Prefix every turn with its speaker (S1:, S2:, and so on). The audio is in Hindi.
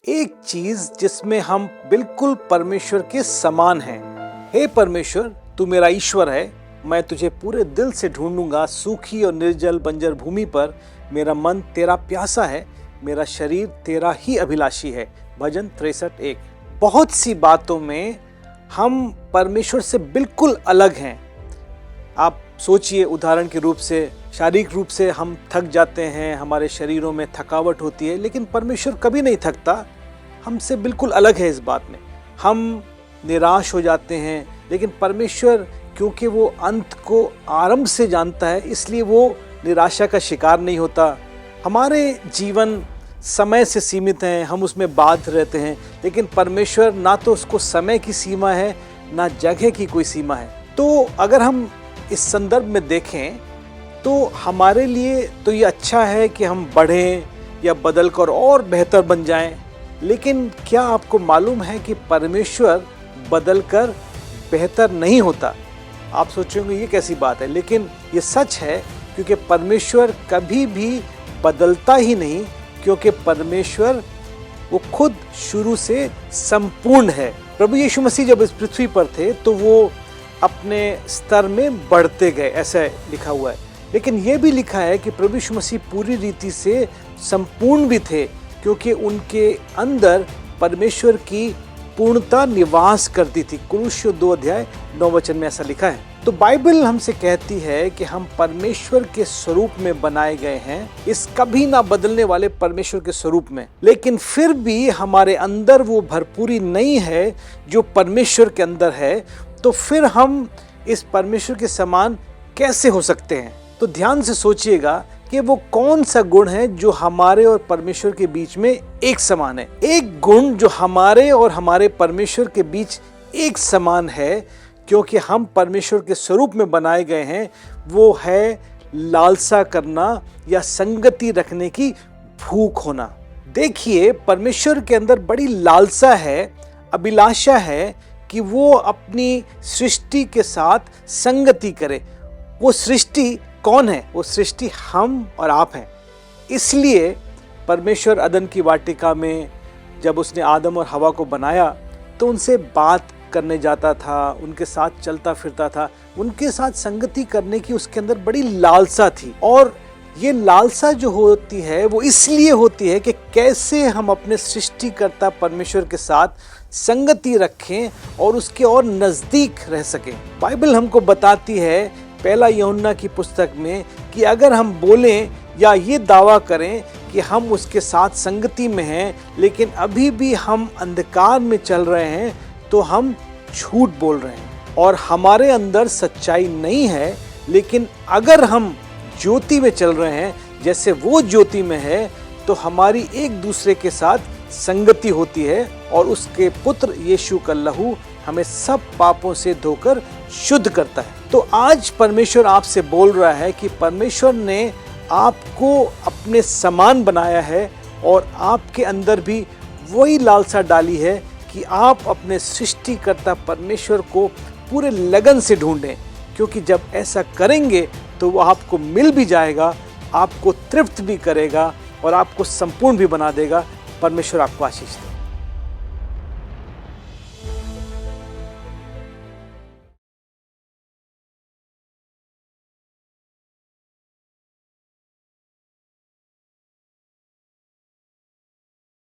S1: एक चीज जिसमें हम बिल्कुल परमेश्वर के समान हैं। हे परमेश्वर, तू मेरा ईश्वर है। मैं तुझे पूरे दिल से ढूंढूंगा। सूखी और निर्जल बंजर भूमि पर मेरा मन तेरा प्यासा है, मेरा शरीर तेरा ही अभिलाषी है। भजन 63:1। बहुत सी बातों में हम परमेश्वर से बिल्कुल अलग हैं। आप सोचिए, उदाहरण के रूप से शारीरिक रूप से हम थक जाते हैं, हमारे शरीरों में थकावट होती है, लेकिन परमेश्वर कभी नहीं थकता। हमसे बिल्कुल अलग है इस बात में। हम निराश हो जाते हैं, लेकिन परमेश्वर क्योंकि वो अंत को आरंभ से जानता है, इसलिए वो निराशा का शिकार नहीं होता। हमारे जीवन समय से सीमित हैं, हम उसमें बाध्य रहते हैं, लेकिन परमेश्वर ना तो उसको समय की सीमा है, ना जगह की कोई सीमा है। तो अगर हम इस संदर्भ में देखें तो हमारे लिए तो ये अच्छा है कि हम बढ़ें या बदल कर और बेहतर बन जाएं, लेकिन क्या आपको मालूम है कि परमेश्वर बदल कर बेहतर नहीं होता? आप सोचेंगे ये कैसी बात है, लेकिन ये सच है, क्योंकि परमेश्वर कभी भी बदलता ही नहीं, क्योंकि परमेश्वर वो खुद शुरू से संपूर्ण है। प्रभु यीशु मसीह जब इस पृथ्वी पर थे तो वो अपने स्तर में बढ़ते गए, ऐसा लिखा हुआ है। लेकिन यह भी लिखा है कि प्रभु यीशु मसीह पूरी रीति से संपूर्ण भी थे, क्योंकि उनके अंदर परमेश्वर की पूर्णता निवास करती थी। कुलुस्सियों 2:9 में ऐसा लिखा है। तो बाइबल हमसे कहती है कि हम परमेश्वर के स्वरूप में बनाए गए हैं, इस कभी ना बदलने वाले परमेश्वर के स्वरूप में। लेकिन फिर भी हमारे अंदर वो भरपूरी नहीं है जो परमेश्वर के अंदर है। तो फिर हम इस परमेश्वर के समान कैसे हो सकते हैं? तो ध्यान से सोचिएगा कि वो कौन सा गुण है जो हमारे और परमेश्वर के बीच में एक समान है। एक गुण जो हमारे और हमारे परमेश्वर के बीच एक समान है, क्योंकि हम परमेश्वर के स्वरूप में बनाए गए हैं, वो है लालसा करना या संगति रखने की भूख होना। देखिए, परमेश्वर के अंदर बड़ी लालसा है, अभिलाषा है कि वो अपनी सृष्टि के साथ संगति करे। वो सृष्टि कौन है? वो सृष्टि हम और आप हैं। इसलिए परमेश्वर अदन की वाटिका में जब उसने आदम और हवा को बनाया तो उनसे बात करने जाता था, उनके साथ चलता फिरता था, उनके साथ संगति करने की उसके अंदर बड़ी लालसा थी। और ये लालसा जो होती है वो इसलिए होती है कि कैसे हम अपने सृष्टिकर्ता परमेश्वर के साथ संगति रखें और उसके और नजदीक रह सकें। बाइबल हमको बताती है पहला यूहन्ना की पुस्तक में कि अगर हम बोलें या ये दावा करें कि हम उसके साथ संगति में हैं, लेकिन अभी भी हम अंधकार में चल रहे हैं, तो हम झूठ बोल रहे हैं और हमारे अंदर सच्चाई नहीं है। लेकिन अगर हम ज्योति में चल रहे हैं जैसे वो ज्योति में है, तो हमारी एक दूसरे के साथ संगति होती है और उसके पुत्र यीशु का लहू हमें सब पापों से धोकर शुद्ध करता है। तो आज परमेश्वर आपसे बोल रहा है कि परमेश्वर ने आपको अपने समान बनाया है और आपके अंदर भी वही लालसा डाली है कि आप अपने सृष्टिकर्ता परमेश्वर को पूरे लगन से ढूंढें, क्योंकि जब ऐसा करेंगे तो वो आपको मिल भी जाएगा, आपको तृप्त भी करेगा और आपको संपूर्ण भी बना देगा। परमेश्वर आपको आशीष दे।